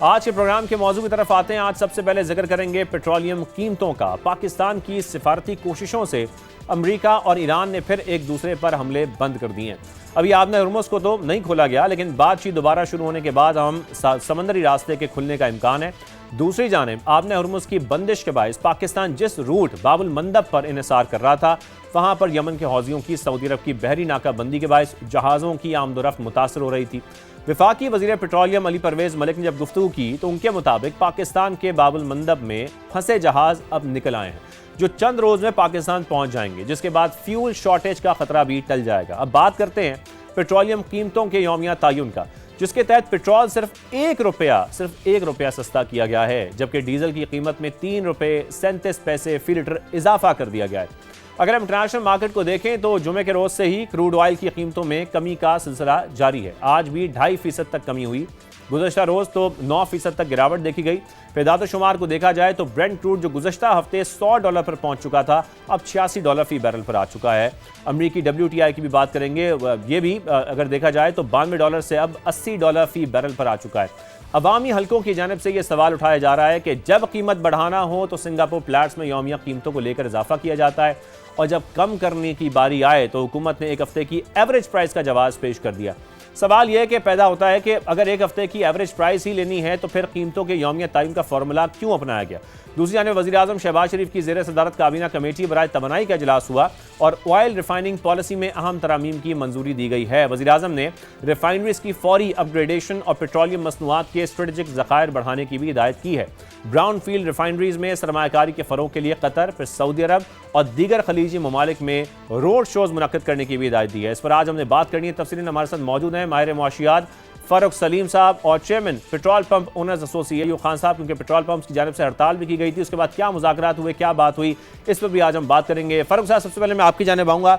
आज के प्रोग्राम के मौजू की तरफ आते हैं। आज सबसे पहले जिक्र करेंगे पेट्रोलियम कीमतों का। पाकिस्तान की सिफारती कोशिशों से अमेरिका और ईरान ने फिर एक दूसरे पर हमले बंद कर दिए हैं। अभी आबने हुर्मुज़ को तो नहीं खोला गया, लेकिन बातचीत दोबारा शुरू होने के बाद हम समंदरी रास्ते के खुलने का इम्कान है। दूसरी जानिब आबने हुर्मुज़ की बंदिश के बायस पाकिस्तान जिस रूट बाबुल मंदब पर इन्हिसार कर रहा था, वहां पर यमन के हौजियों की सऊदी अरब की बहरी नाकाबंदी के बायस जहाज़ों की आमदोरफ्त मुतासर हो रही थी। वफाकी वज़ीर पेट्रोलियम अली परवेज़ मलिक ने जब गुफ्तगू की तो उनके मुताबिक पाकिस्तान के बाबुल मंदब में फंसे जहाज़ अब निकल आए हैं, जो चंद रोज़ में पाकिस्तान पहुंच जाएंगे, जिसके बाद फ्यूल शॉर्टेज का खतरा भी टल जाएगा। अब बात करते हैं पेट्रोलियम कीमतों के यौमिया तयन का, जिसके तहत पेट्रोल सिर्फ एक रुपया सस्ता किया गया है, जबकि डीजल की कीमत में 3 रुपये 37 पैसे फी लीटर इजाफा कर दिया गया है। अगर हम इंटरनेशनल मार्केट को देखें तो जुमे के रोज से ही क्रूड ऑयल की कीमतों में कमी का सिलसिला जारी है। आज भी 2.5% तक कमी हुई। गुज़श्ता रोज तो 9% तक गिरावट देखी गई। फेदात शुमार को देखा जाए तो ब्रेंट क्रूड जो गुज़श्ता हफ्ते $100 पर पहुंच चुका था, अब $86 फी बैरल पर आ चुका है। अमरीकी WTI की भी बात करेंगे, ये भी अगर देखा जाए तो $92 से अब $80 फी बैरल पर आ चुका है। अवामी हलकों की जानिब से यह सवाल उठाया जा रहा है कि जब कीमत बढ़ाना हो तो सिंगापुर प्लैट्स में यौमिया कीमतों को लेकर इजाफा किया जाता है, और जब कम करने की बारी आए तो हुकूमत ने एक हफ्ते की एवरेज प्राइस का जवाब पेश कर दिया। सवाल यह कि पैदा होता है कि अगर एक हफ्ते की एवरेज प्राइस ही लेनी है तो फिर कीमतों के यौमिया तयन का फार्मूला क्यों अपनाया गया। दूसरी जानिब वज़ीर आज़म शहबाज शरीफ की ज़ेर सदारत काबीना कमेटी बराए तवानाई का इजलास हुआ और ऑयल रिफाइनिंग पॉलिसी में अहम तरामीम की मंजूरी दी गई है। वज़ीर आज़म ने रिफाइनरीज की फौरी अपग्रेडेशन और पेट्रोलियम मसनूआत के स्ट्रेटेजिक ज़खायर बढ़ाने की भी हिदायत की है। ब्राउन फील्ड रिफाइनरीज में सरमायाकारी के फ़रोग के लिए कतर, फिर सऊदी अरब और दीगर खलीजी ममालिक में रोड शोज़ मुनक्किद करने की भी हिदायत दी है। इस पर आज हमने बात करनी है। तफसीलन हमारे साथ मौजूद हैं माहिर मुआशियात फारूक सलीम साहब और chairman petrol pump owners association Khan साहब, क्योंकि पेट्रोल पंप्स की जानिब से हड़ताल भी की गई थी। उसके बाद क्या मुज़ाकरात हुए, क्या बात हुई, इस पर भी आज हम बात करेंगे। फारूक साहब, सबसे पहले मैं आपकी जानिब आऊँगा।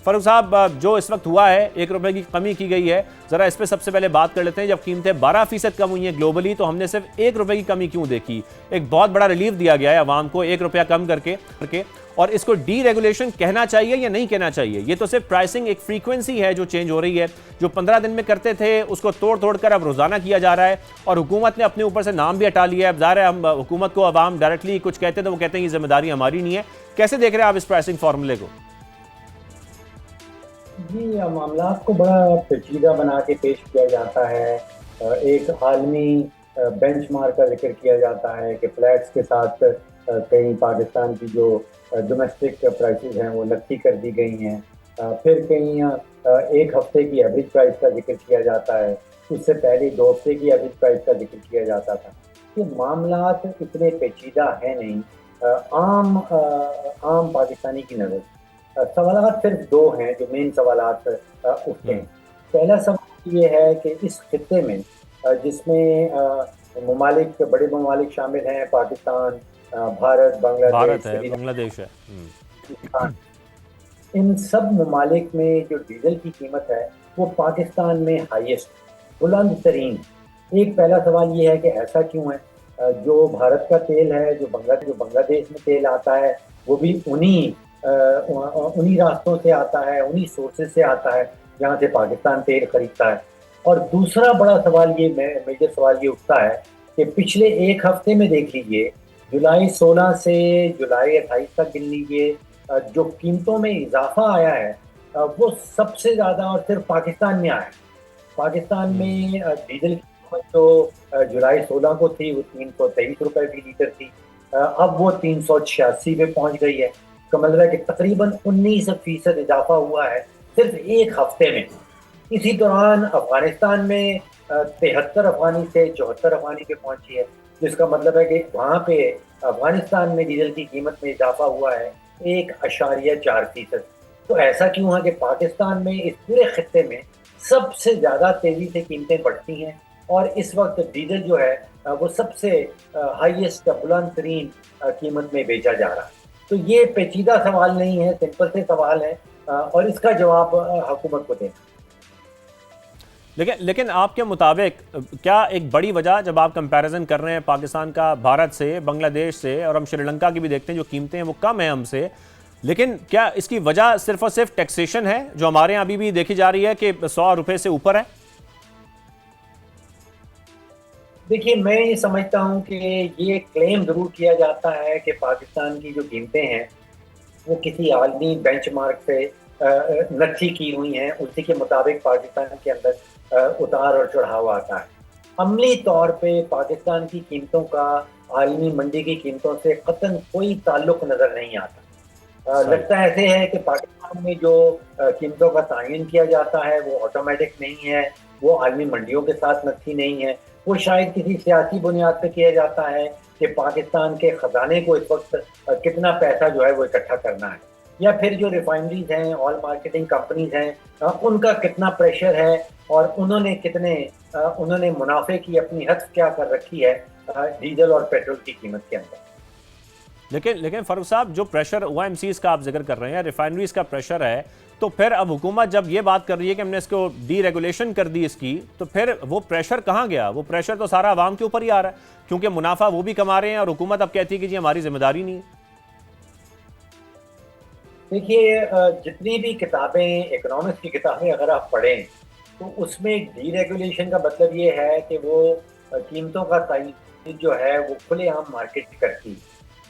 फारूक साहब, जो इस वक्त हुआ है, 1 रुपये की कमी की गई है, ज़रा इस पर सबसे पहले बात कर लेते हैं। जब कीमतें 12% कम हुई हैं ग्लोबली, तो हमने सिर्फ 1 रुपये की कमी क्यों देखी? एक बहुत बड़ा रिलीफ दिया गया है अवाम को 1 रुपया कम करके, और इसको डी रेगुलेशन कहना चाहिए या नहीं कहना चाहिए? ये तो सिर्फ प्राइसिंग एक फ्रीक्वेंसी है जो चेंज हो रही है। जो 15 दिन में करते थे उसको तोड़ कर अब रोजाना किया जा रहा है, और हुकूमत ने अपने ऊपर से नाम भी हटा लिया है। ज़ाहिर है, हम हुकूमत को अवाम डायरेक्टली कुछ कहते हैं तो वो कहते हैं ये जिम्मेदारी हमारी नहीं है। कैसे देख रहे हैं आप इस प्राइसिंग फार्मूले को? जी, मामला को बड़ा पेचीदा बना के पेश किया जाता है। एक आलमी बेंचमार्क का जिक्र किया जाता है कि फ्लैट्स के साथ कहीं पाकिस्तान की जो डोमेस्टिक प्राइसेस हैं वो नक्की कर दी गई हैं। फिर कहीं एक हफ्ते की एवरेज प्राइस का जिक्र किया जाता है, उससे पहले 2 हफ्ते की एवरेज प्राइस का जिक्र किया जाता था। ये मामलात इतने पेचीदा है नहीं। आम पाकिस्तानी की नज़र सवालात सिर्फ 2 हैं जो मेन सवालात उठते हैं। पहला सवाल ये है कि इस खित्ते में जिसमें बड़े ममालिक शामिल हैं, पाकिस्तान, भारत, बांग्लादेश है। इन सब ममालिक में जो डीजल की कीमत है वो पाकिस्तान में हाईएस्ट, बुलंद तरीन। एक पहला सवाल ये है कि ऐसा क्यों है? जो भारत का तेल है, जो बांग्लादेश में तेल आता है, वो भी उन्हीं रास्तों से आता है, उन्हीं सोर्सेज से आता है जहाँ से पाकिस्तान तेल खरीदता है। और दूसरा बड़ा सवाल ये मेजर सवाल ये उठता है कि पिछले एक हफ्ते में देख लीजिए, जुलाई 16 से जुलाई 28 तक गिन लीजिए, जो कीमतों में इजाफा आया है वो सबसे ज़्यादा और सिर्फ पाकिस्तान में आया है। पाकिस्तान में डीजल की कीमत जो जुलाई 16 को थी वो 323 रुपये फी लीटर थी, अब वो 386 पे पहुँच गई है। इसका मतलब है कि तकरीबन 19% इजाफा हुआ है सिर्फ एक हफ्ते में। इसी दौरान अफगानिस्तान में 73 अफगानी से 74 अफगानी पे पहुंची है, जिसका मतलब है कि वहाँ पे अफगानिस्तान में डीजल की कीमत में इजाफा हुआ है 1.4%। तो ऐसा क्यों है कि पाकिस्तान में इस पूरे खित्ते में सबसे ज़्यादा तेज़ी से कीमतें बढ़ती हैं, और इस वक्त डीजल जो है वो सबसे हाईएस्ट बुलंद तरीन कीमत में बेचा जा रहा है। तो ये पेचीदा सवाल नहीं है, सिंपल से सवाल है, और इसका जवाब हुकूमत को देना। लेकिन आपके मुताबिक क्या एक बड़ी वजह, जब आप कंपैरिजन कर रहे हैं पाकिस्तान का भारत से, बांग्लादेश से, और हम श्रीलंका की भी देखते हैं जो कीमतें हैं वो कम है हमसे, लेकिन क्या इसकी वजह सिर्फ और सिर्फ टैक्सेशन है जो हमारे यहाँ अभी भी देखी जा रही है कि 100 रुपये से ऊपर है? देखिए, मैं ये समझता हूँ कि ये क्लेम ज़रूर किया जाता है कि पाकिस्तान की जो कीमतें हैं, वो किसी आलमी बेंचमार्क से नक्की की हुई हैं, उसी के मुताबिक पाकिस्तान के अंदर उतार और चढ़ाव आता है। अमली तौर पे पाकिस्तान की कीमतों का आलमी मंडी की कीमतों से कतई कोई ताल्लुक नज़र नहीं आता। सही। लगता ऐसे है कि पाकिस्तान में जो कीमतों का तयन किया जाता है वो ऑटोमेटिक नहीं है, वो आलमी मंडियों के साथ नक्की नहीं है, वो शायद किसी सियासी बुनियाद पे किया जाता है कि पाकिस्तान के ख़जाने को इस वक्त कितना पैसा जो है वो इकट्ठा करना है, या फिर जो रिफाइनरीज हैं, ऑयल मार्केटिंग कंपनीज हैं, उनका कितना प्रेशर है और उन्होंने मुनाफे की अपनी हद क्या कर रखी है डीजल और पेट्रोल की कीमत के अंदर। लेकिन लेकिन फारूक साहब, जो प्रेशर ओएमसीज का आप जिक्र कर रहे हैं, रिफाइनरीज का प्रेशर है, तो फिर अब हुकूमत जब ये बात कर रही है कि हमने इसको डीरेगुलेशन कर दी इसकी, तो फिर वो प्रेशर कहाँ गया? वो प्रेशर तो सारा आवाम के ऊपर ही आ रहा है, क्योंकि मुनाफा वो भी कमा रहे हैं और हुकूमत अब कहती है कि जी हमारी जिम्मेदारी नहीं है। देखिए, जितनी भी किताबें, इकोनॉमिक्स की किताबें अगर आप पढ़ें, तो उसमें डीरेगुलेशन का मतलब ये है कि वो कीमतों का तय जो है वो खुलेआम मार्केट करती है।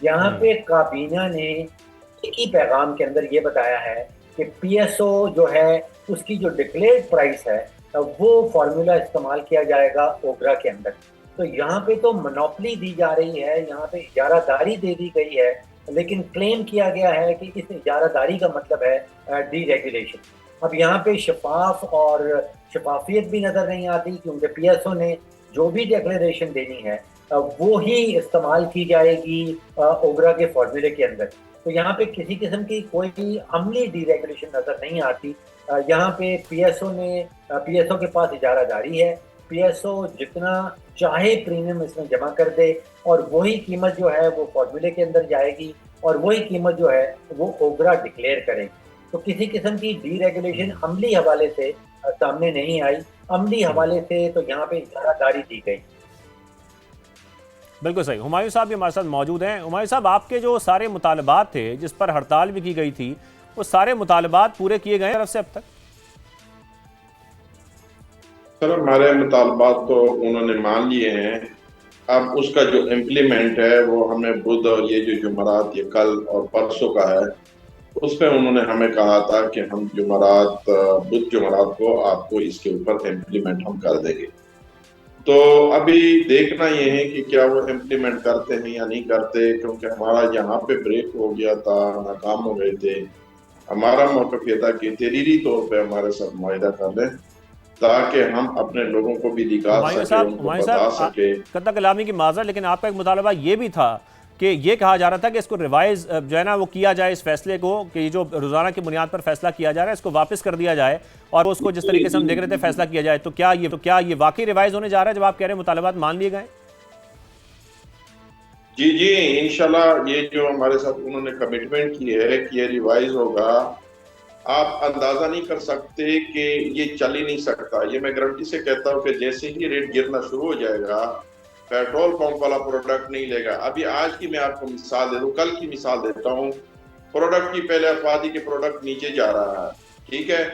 यहाँ पे काबीना ने एक ही पैगाम के अंदर ये बताया है कि पीएसओ जो है उसकी जो डिक्लेयर्ड प्राइस है वो फार्मूला इस्तेमाल किया जाएगा ओगरा के अंदर। तो यहाँ पे तो मोनोपोली दी जा रही है, यहाँ पे इजारादारी दे दी गई है, लेकिन क्लेम किया गया है कि इस इजारादारी का मतलब है डीरेगुलेशन। अब यहाँ पे शफाफियत भी नजर नहीं आती, क्योंकि पीएसओ ने जो भी डिक्लेरेशन देनी है वो ही इस्तेमाल की जाएगी ओगरा के फॉर्मूले के अंदर। तो यहाँ पे किसी किस्म की कोई अमली डीरेगुलेशन नजर नहीं आती। यहाँ पे पीएसओ के पास इजारादारी है, पीएसओ जितना चाहे प्रीमियम इसमें जमा कर दे और वही कीमत जो है वो फॉर्मूले के अंदर जाएगी और वही कीमत जो है वो ओगरा डिक्लेयर करेगी। तो किसी किस्म की डीरेगुलेशन अमली हवाले से सामने नहीं आई। अमली हवाले से तो यहाँ पे इजारादारी दी गई। बिल्कुल सही। हुमायूं साहब भी हमारे साथ मौजूद हैं। हुमायूं साहब, आपके जो सारे मुतालबात थे जिस पर हड़ताल भी की गई थी, वो सारे मुतालबात पूरे किए गए तरफ से अब तक? सर, हमारे मुतालबात तो उन्होंने मान लिए हैं। अब उसका जो इम्प्लीमेंट है वो हमें बुध और ये जो जुमरात, ये कल और परसों का है, उसमें उन्होंने हमें कहा था कि हम बुध जुमरात को आपको इसके ऊपर इम्प्लीमेंट हम कर देंगे। तो अभी देखना ये है कि क्या वो इम्प्लीमेंट करते हैं या नहीं करते, क्योंकि हमारा यहाँ पे ब्रेक हो गया था, नाकाम हो गए थे। हमारा मौक़िफ़ ये था कि तहरीरी तौर पे हमारे साथ मुआहिदा कर लें ताकि हम अपने लोगों को भी दिखा सके, उनको बता सके। कत्ल कलामी की माज़रत, लेकिन आपका एक मुतालबा ये भी था कि ये कहा जा रहा था कि इसको रिवाइज जो है ना वो किया जाए, इस फैसले को, कि जो रोज़ाना की बुनियाद पर फैसला किया जा रहा है इसको वापस कर दिया जाए और उसको जिस तरीके से हम देख रहे थे फैसला किया जाए। तो क्या ये वाकई रिवाइज होने जा रहा है जब आप कह रहे हैं मुतालबात मान लिए गए? जी जी, इंशाल्लाह ये जो हमारे साथ उन्होंने कमिटमेंट की है कि ये रिवाइज होगा। आप अंदाजा नहीं कर सकते कि ये चल ही नहीं सकता। ये मैं गारंटी से कहता हूँ कि जैसे ही रेट गिरना शुरू हो जाएगा, पेट्रोल पंप वाला प्रोडक्ट नहीं लेगा। अभी आज की मैं आपको मिसाल दे दूं, कल की मिसाल देता हूँ। प्रोडक्ट की पहले अफवादी के प्रोडक्ट नीचे जा रहा है, ठीक है।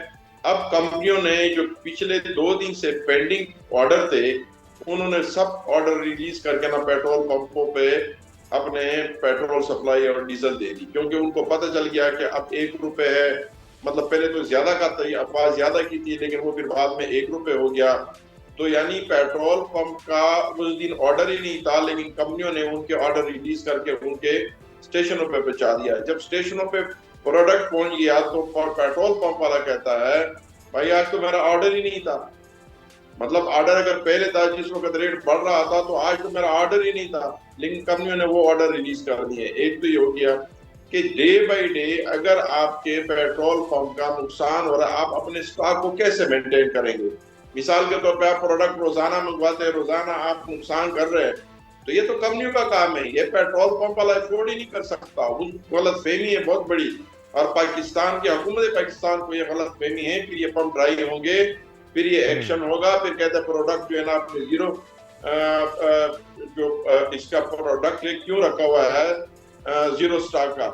अब कंपनियों ने जो पिछले 2 दिन से पेंडिंग ऑर्डर थे, उन्होंने सब ऑर्डर रिलीज करके ना पेट्रोल पंपों पे अपने पेट्रोल सप्लाई और डीजल दे दी, क्योंकि उनको पता चल गया कि अब 1 रुपए है। मतलब पहले तो ज्यादा का था, अफवाह ज्यादा की थी, लेकिन वो फिर बाद में 1 रुपए हो गया। तो यानी पेट्रोल पंप का उस दिन ऑर्डर ही नहीं था, लेकिन कंपनियों ने उनके ऑर्डर रिलीज करके उनके स्टेशनों पे पहुंचा दिया। जब स्टेशनों पे प्रोडक्ट पहुंच गया तो पेट्रोल पंप वाला कहता है, भाई आज तो मेरा ऑर्डर ही नहीं था। मतलब ऑर्डर अगर पहले था, जिस वक्त रेट बढ़ रहा था, तो आज तो मेरा ऑर्डर ही नहीं था, लेकिन कंपनियों ने वो ऑर्डर रिलीज कर दिए। एक तो ये हो गया कि डे बाय डे अगर आपके पेट्रोल पंप का नुकसान हो रहा है, आप अपने स्टॉक को कैसे मेंटेन करेंगे? मिसाल के तौर पे आप प्रोडक्ट रोजाना मंगवाते हैं, रोजाना आप नुकसान कर रहे हैं, तो ये तो कंपनियों का काम है, ये पेट्रोल पंप वाला अफोर्ड ही नहीं कर सकता। उस गलतफहमी है बहुत बड़ी, और पाकिस्तान की हुकूमत पाकिस्तान को ये गलतफहमी है। फिर ये पंप ड्राई होंगे, फिर ये एक्शन होगा, फिर कहते हैं प्रोडक्ट जो है ना आपने जीरो इसका प्रोडक्ट क्यों रखा हुआ है जीरो स्टॉक का।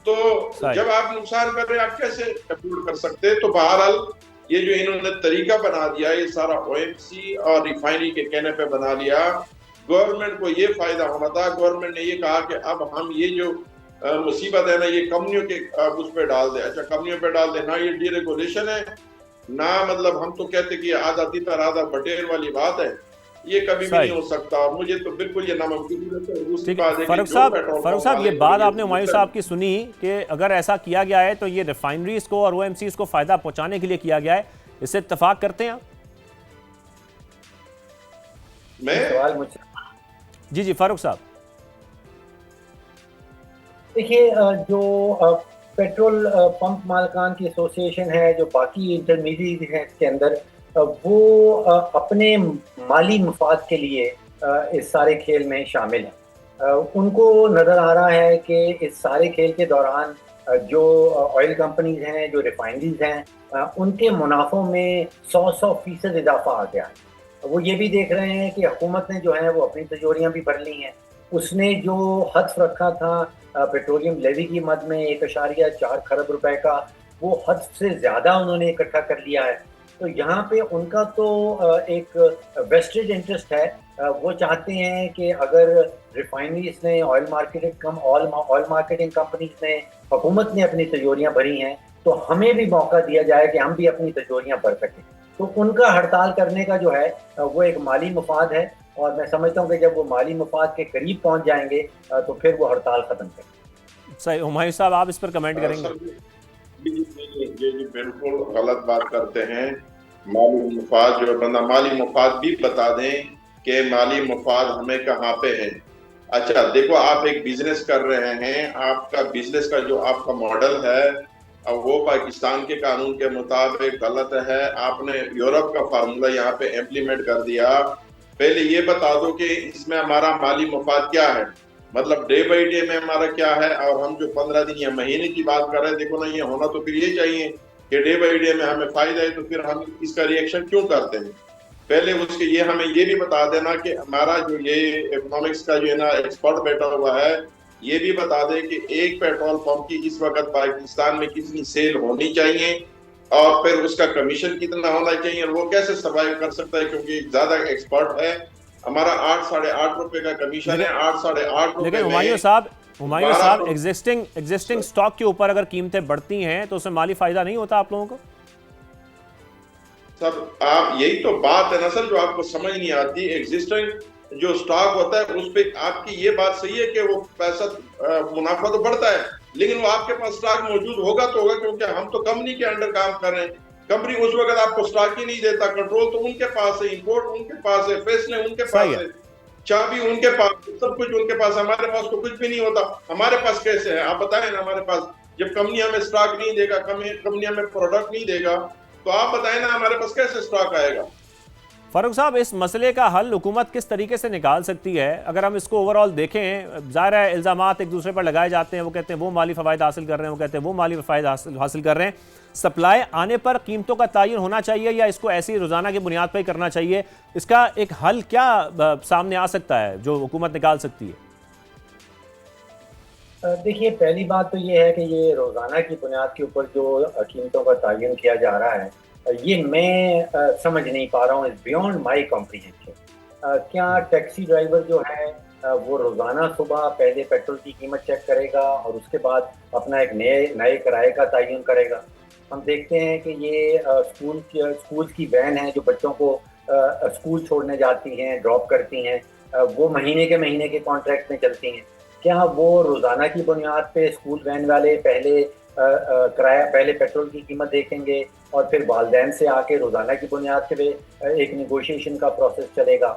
तो जब आप नुकसान कर रहे हैं, आप कैसे अफोर्ड कर सकते हैं? तो बहरहाल ये जो इन्होंने तरीका बना दिया, ये सारा ओएमसी और रिफाइनरी के कहने पे बना लिया गवर्नमेंट को ये फायदा होना था। गवर्नमेंट ने ये कहा कि अब हम ये जो मुसीबत है ना, ये कंपनियों के उस पर डाल दे। अच्छा, कंपनियों पे डाल दे ना, ये डीरेगुलेशन है ना, मतलब हम तो कहते कि आधा तीतर आधा बटेर वाली बात है, ये कभी भी नहीं सही। हो सकता। और मुझे तो बिल्कुल ये नामुमकिन लगता है। दूसरी ठीक है बात है कि फारूक जो साहब, पेट्रोल फारूक पंप साहब, ये वाले बात और आपने हुमायूं ये साहब की सुनी कि अगर ऐसा किया गया है तो ये रिफाइनरीज को और ओएमसीज को फायदा पहुंचाने के लिए किया गया है, इससे इत्तेफाक करते हैं आप? मैं सवाल मुझसे। जी जी फारूक साहब। देखिए, जो पेट्रोल पंप मालकान की एसोसिएशन है, जो बाकी इंटरमीडिएट हैं इसके अंदर, वो अपने माली मफाद के लिए इस सारे खेल में शामिल हैं। उनको नज़र आ रहा है कि इस सारे खेल के दौरान जो ऑयल कंपनीज हैं, जो रिफाइनरीज हैं, उनके मुनाफों में 100% इजाफा आ गया है। वो ये भी देख रहे हैं कि हुकूमत ने जो है वो अपनी तिजोरियां भी भर ली हैं। उसने जो हद रखा था पेट्रोलियम लेवी की मद में 1.4 खरब रुपए का, वो हद से ज़्यादा उन्होंने इकट्ठा कर लिया है। तो यहाँ पे उनका तो एक वेस्टेड इंटरेस्ट है। वो चाहते हैं कि अगर रिफाइनरीज ने, ऑयल मार्केटिंग कंपनीज ने, हुकूमत ने अपनी तिजोरियां भरी हैं, तो हमें भी मौका दिया जाए कि हम भी अपनी तिजोरियां भर सकें। तो उनका हड़ताल करने का जो है वो एक माली मफाद है, और मैं समझता हूँ कि जब वो माली मफाद के करीब पहुंच जाएंगे तो फिर वो हड़ताल खत्म करेंगे। सही। हुमायूं साहब, आप इस पर कमेंट करेंगे? सर ये बिल्कुल गलत बात करते हैं। माली मुफाद, जो बंदा माली मुफाद भी बता दें कि माली मुफाद हमें कहाँ पे है। अच्छा देखो, आप एक बिजनेस कर रहे हैं, आपका बिजनेस का जो आपका मॉडल है, अब वो पाकिस्तान के कानून के मुताबिक गलत है। आपने यूरोप का फार्मूला यहाँ पे इम्प्लीमेंट कर दिया। पहले ये बता दो कि इसमें हमारा माली मुफाद क्या है, मतलब डे बाई डे में हमारा क्या है। और हम जो 15 दिन या महीने की बात कर रहे हैं, देखो ना, ये होना तो फिर ये चाहिए कि डे बाई डे में हमें फायदा है, तो फिर हम इसका रिएक्शन क्यों करते हैं। पहले उसके ये हमें ये भी बता देना कि हमारा जो ये इकोनॉमिक्स का जो है ना एक्सपर्ट बैठा हुआ है, ये भी बता दे कि एक पेट्रोल पंप की इस वक्त पाकिस्तान में कितनी सेल होनी चाहिए और फिर उसका कमीशन कितना होना चाहिए, और वो कैसे सर्वाइव कर सकता है, क्योंकि ज्यादा एक्सपर्ट है। हमारा 8-8.5 रुपए का कमीशन है। 8-8.5 लेकिन रुपए हुमायूं में साहब, हुमायूं साहब, 12। एग्जिस्टिंग स्टॉक के ऊपर अगर कीमतें बढ़ती हैं तो उसमें माली फायदा नहीं होता आप लोगों को? सर आप, यही तो बात है ना सर, जो आपको समझ नहीं आती। एग्जिस्टिंग जो स्टॉक होता है उस पे आपकी ये बात सही है कि वो पैसा मुनाफा तो बढ़ता है, लेकिन वो आपके पास स्टॉक मौजूद होगा तो होगा, क्योंकि हम तो कंपनी के अंडर काम कर रहे हैं। कंपनी उस वक्त आपको स्टॉक ही नहीं देता। कंट्रोल तो उनके पास है, इंपोर्ट उनके पास है, फैसले उनके सही पास है। है, चाबी उनके पास, सब कुछ उनके पास। हमारे पास तो कुछ भी नहीं होता। हमारे पास कैसे है आप बताएं ना। हमारे पास जब कंपनी हमें स्टॉक नहीं देगा, कंपनी हमें प्रोडक्ट नहीं देगा, तो आप बताएं ना हमारे पास कैसे स्टॉक आएगा। फारूक साहब, इस मसले का हल हुकूमत किस तरीके से निकाल सकती है? अगर हम इसको ओवरऑल देखें, ज़ाहिर है इल्ज़ामात एक दूसरे पर लगाए जाते हैं। वो कहते हैं वो माली फ़वाइद हासिल कर रहे हैं, वो कहते हैं वो माली फ़वाइद हासिल कर रहे हैं। सप्लाई आने पर कीमतों का तयन होना चाहिए या इसको ऐसी रोज़ाना की बुनियाद पर ही करना चाहिए? इसका एक हल क्या सामने आ सकता है जो हुकूमत निकाल सकती है? देखिए, पहली बात तो ये है कि ये रोज़ाना की बुनियाद के ऊपर जो कीमतों का तयन किया जा रहा है, ये मैं समझ नहीं पा रहा हूँ। Is beyond my comprehension. क्या टैक्सी ड्राइवर जो है वो रोज़ाना सुबह पहले पेट्रोल की कीमत चेक करेगा और उसके बाद अपना एक नए किराए का तयन करेगा? हम देखते हैं कि ये स्कूल की वैन है जो बच्चों को स्कूल छोड़ने जाती हैं, ड्रॉप करती हैं, वो महीने के कॉन्ट्रैक्ट में चलती हैं। क्या वो रोज़ाना की बुनियाद पे स्कूल वैन वाले पहले पेट्रोल की कीमत देखेंगे और फिर वालदैन से आके रोज़ाना की बुनियाद पे एक निगोशिएशन का प्रोसेस चलेगा?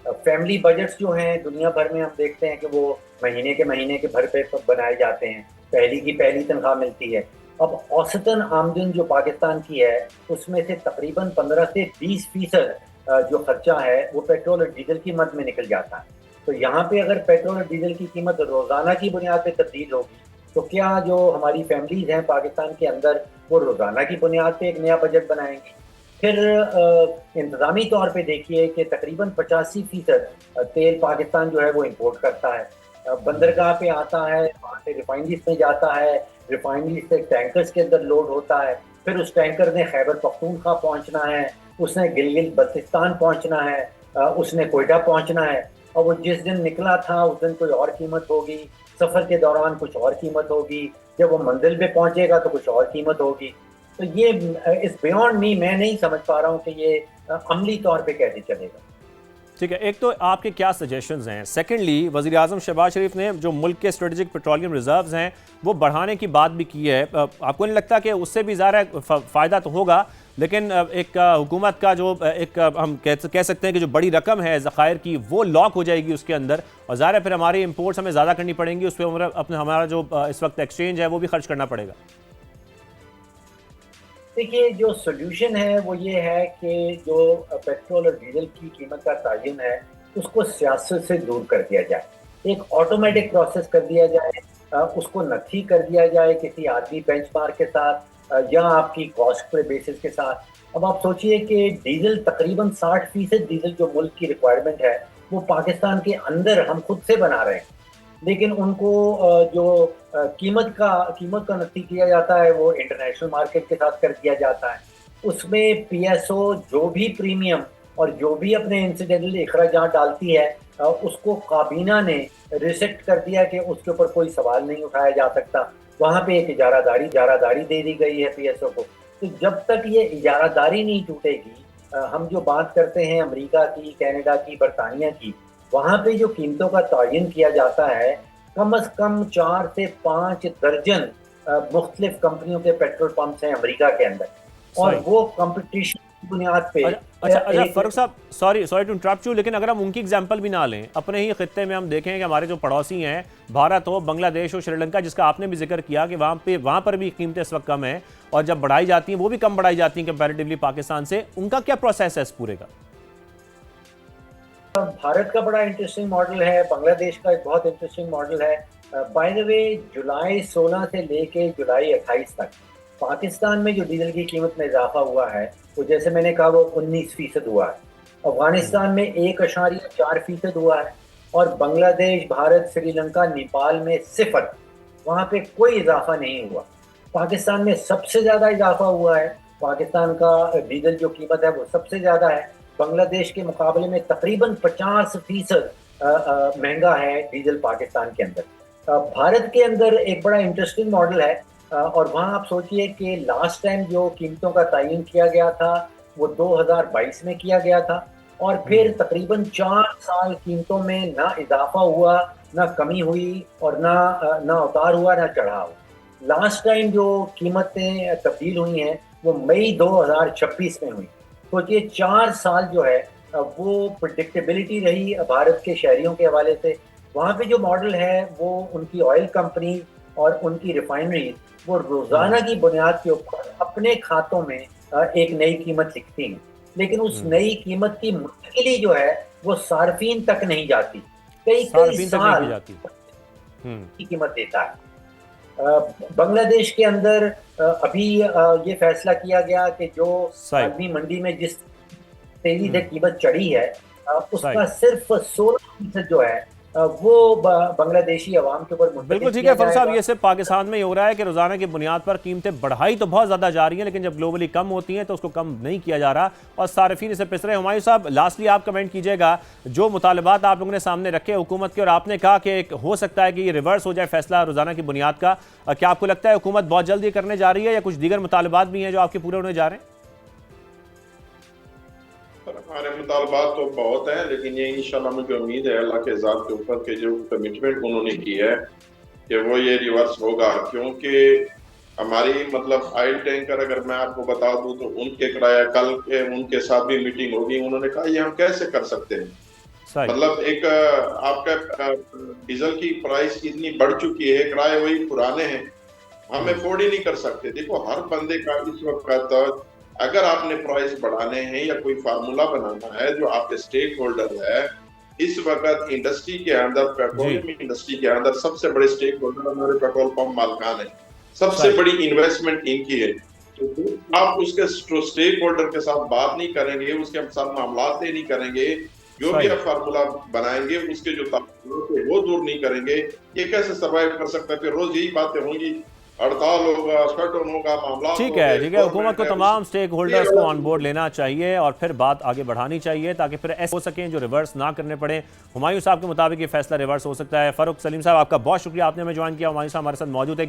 फैमिली बजट्स जो हैं दुनिया भर में हम देखते हैं कि वो महीने के भर पे बनाए जाते हैं। पहली की पहली तनख्वाह मिलती है। अब औसतन आमदन जो पाकिस्तान की है उसमें से तकरीबन 15 से 20% जो खर्चा है वो पेट्रोल और डीजल की मद में निकल जाता है। तो यहाँ पे अगर पेट्रोल और डीजल की कीमत रोज़ाना की बुनियाद पे तब्दील होगी, तो क्या जो हमारी फैमिलीज हैं पाकिस्तान के अंदर वो रोज़ाना की बुनियाद पे एक नया बजट बनाएंगी? फिर इंतज़ामी तौर पे देखिए कि तकरीबन 85% तेल पाकिस्तान जो है वो इंपोर्ट करता है। बंदरगाह पे आता है, वहाँ से रिफाइनरीज में जाता है, रिफाइनरीज से टैंकर्स के अंदर लोड होता है, फिर उस टैंकर ने खैबर पख्तूनख्वा पहुँचना है, उसने गिलगित बल्तिस्तान पहुँचना है, उसने कोयटा पहुँचना है। और वो जिस दिन निकला था उस दिन कोई और कीमत होगी, सफ़र के दौरान कुछ और कीमत होगी, जब वो मंजिल पे पहुंचेगा तो कुछ और कीमत होगी। तो ये इस बियॉन्ड मी, मैं नहीं समझ पा रहा हूँ कि ये अमली तौर पे कैसे चलेगा। ठीक है, एक तो आपके क्या सजेशंस हैं? सेकेंडली, वज़ीर आज़म शहबाज शरीफ ने जो मुल्क के स्ट्रेटेजिक पेट्रोलियम रिजर्व्स हैं वो बढ़ाने की बात भी की है। आपको नहीं लगता कि उससे भी ज़्यादा फ़ायदा तो होगा, लेकिन एक हुकूमत का जो एक हम कह सकते हैं कि जो बड़ी रकम है ज़खायर की, वो लॉक हो जाएगी उसके अंदर, और ज़ाहिर है फिर हमारी इंपोर्ट्स हमें ज़्यादा करनी पड़ेंगी, उस पर अपना हमारा जो इस वक्त एक्सचेंज है वो भी खर्च करना पड़ेगा। देखिए, जो सोल्यूशन है वो ये है कि जो पेट्रोल और डीजल की कीमत का तयन है उसको सियासत से दूर कर दिया जाए, एक ऑटोमेटिक प्रोसेस कर दिया जाए, उसको नथी कर दिया जाए किसी आदमी बेंचमार्क के साथ या आपकी कॉस्ट पर बेसिस के साथ। अब आप सोचिए कि डीजल तकरीबन 60% डीजल जो मुल्क की रिक्वायरमेंट है वो पाकिस्तान के अंदर हम खुद से बना रहे हैं, लेकिन उनको जो कीमत का नक्की किया जाता है वो इंटरनेशनल मार्केट के साथ कर दिया जाता है। उसमें पीएसओ जो भी प्रीमियम और जो भी अपने इंसिडेंटल अखराजात डालती है उसको काबीना ने रिसेक्ट कर दिया कि उसके ऊपर कोई सवाल नहीं उठाया जा सकता। वहाँ पे एक इजारादारी दे दी गई है पीएसओ को। तो जब तक ये इजारादारी नहीं टूटेगी, हम जो बात करते हैं अमेरिका की, कनाडा की, बरतानिया की, वहाँ पे जो कीमतों का तयन किया जाता है कम से कम 4 से 5 दर्जन मुख्तलिफ कंपनियों के पेट्रोल पंप्स हैं अमेरिका के अंदर, और वो कंपटीशन की बुनियाद पे। अच्छा फरूख साहब, सॉरी टू इंटरप्ट यू, लेकिन अगर हम उनकी एग्जांपल भी ना लें, अपने ही खित्ते में हम देखें कि हमारे जो पड़ोसी हैं, भारत हो, बांग्लादेश हो, श्रीलंका, जिसका आपने भी जिक्र किया कि वहाँ पर भी कीमतें इस वक्त कम हैं, और जब बढ़ाई जाती हैं वो भी कम बढ़ाई जाती हैं कंपैरेटिवली पाकिस्तान से। उनका क्या प्रोसेस है इस पूरे का? भारत का बड़ा इंटरेस्टिंग मॉडल है, बांग्लादेश का एक बहुत इंटरेस्टिंग मॉडल है। बाय द वे, जुलाई 16 से लेके जुलाई 28 तक पाकिस्तान में जो डीजल की कीमत में इजाफा हुआ है वो, जैसे मैंने कहा, वो 19% हुआ है। अफगानिस्तान में 1.4% हुआ है, और बांग्लादेश, भारत, श्रीलंका, नेपाल में 0, वहाँ पे कोई इजाफा नहीं हुआ। पाकिस्तान में सबसे ज़्यादा इजाफा हुआ है, पाकिस्तान का डीजल जो कीमत है वो सबसे ज़्यादा है, बांग्लादेश के मुकाबले में तकरीबन 50% महंगा है डीजल पाकिस्तान के अंदर। भारत के अंदर एक बड़ा इंटरेस्टिंग मॉडल है, और वहाँ आप सोचिए कि लास्ट टाइम जो कीमतों का तयन किया गया था वो 2022 में किया गया था, और फिर तकरीबन 4 साल कीमतों में ना इजाफा हुआ, ना कमी हुई, और ना उतार हुआ, ना चढ़ाव। लास्ट टाइम जो कीमतें तब्दील हुई हैं वो मई 2026 में हुई। सोचिए 4 साल जो है वो प्रेडिक्टेबिलिटी रही भारत के शहरियों के हवाले से। वहाँ पे जो मॉडल है वो उनकी ऑयल कंपनी और उनकी रिफाइनरी वो रोजाना की बुनियाद के ऊपर अपने खातों में एक नई कीमत लिखती हैं, लेकिन उस नई कीमत की मुंतकिली जो है वो सार्फिन तक नहीं जाती, कई साल की कीमत देता है। बांग्लादेश के अंदर अभी ये फैसला किया गया कि जो आलमी मंडी में जिस तेजी से कीमत चढ़ी है उसका सिर्फ 16% जो है वो बांग्लादेशी अवाम के ऊपर। बिल्कुल ठीक है फरूख साहब, ये सिर्फ पाकिस्तान में ही हो रहा है कि रोजाना की बुनियाद पर कीमतें बढ़ाई तो बहुत ज़्यादा जा रही हैं, लेकिन जब ग्लोबली कम होती हैं तो उसको कम नहीं किया जा रहा और सार्फिन इसे पिस रहे। हुमायूं साहब, लास्टली आप कमेंट कीजिएगा, जो मुतालबात आप लोगों ने सामने रखे हुकूमत के, और आपने कहा कि हो सकता है कि ये रिवर्स हो जाए फैसला रोजाना की बुनियाद का, क्या आपको लगता है हुकूमत बहुत जल्द ये करने जा रही है या कुछ दीगर मुतालबात भी हैं जो आपके पूरे होने जा रहे हैं? हमारे मुतालबात तो बहुत हैं, लेकिन ये इंशाल्लाह मुझे उम्मीद है अल्लाह के ज़ात के ऊपर के जो कमिटमेंट उन्होंने की है कि वो ये रिवर्स होगा। क्योंकि हमारी मतलब ऑयल टैंकर, अगर मैं आपको बता दूं तो उनके किराया, कल के उनके साथ भी मीटिंग होगी, उन्होंने कहा ये हम कैसे कर सकते हैं। मतलब एक आपका डीजल की प्राइस इतनी बढ़ चुकी है, किराए वही पुराने हैं, हम अफोर्ड ही नहीं कर सकते। देखो, हर बंदे का इस वक्त अगर आपने प्राइस बढ़ाने हैं या कोई फार्मूला बनाना है, जो आपके स्टेक होल्डर है इस वक्त इंडस्ट्री के अंदर, पेट्रोलियम इंडस्ट्री के अंदर सबसे बड़े स्टेक होल्डर हमारे पेट्रोल पंप मालिकान है, सबसे बड़ी इन्वेस्टमेंट इनकी है। तो आप उसके स्टेक होल्डर के साथ बात नहीं करेंगे, उसके साथ मामला नहीं करेंगे, जो भी आप फार्मूला बनाएंगे उसके जो वो दूर नहीं करेंगे, ये कैसे सर्वाइव कर सकता है? फिर रोज यही बातें होंगी हड़ताल होगा, शटडाउन होगा, मामला ठीक है, हुकूमत को तमाम स्टेक होल्डर्स को ऑन बोर्ड लेना चाहिए और फिर बात आगे बढ़ानी चाहिए ताकि फिर ऐसे हो सकें जो रिवर्स ना करने पड़े। हुमायूं साहब के मुताबिक ये फैसला रिवर्स हो सकता है। फारूक सलीम साहब, आपका बहुत शुक्रिया, आपने हमें ज्वाइन किया। हुमायूं साहब हमारे साथ मौजूद है।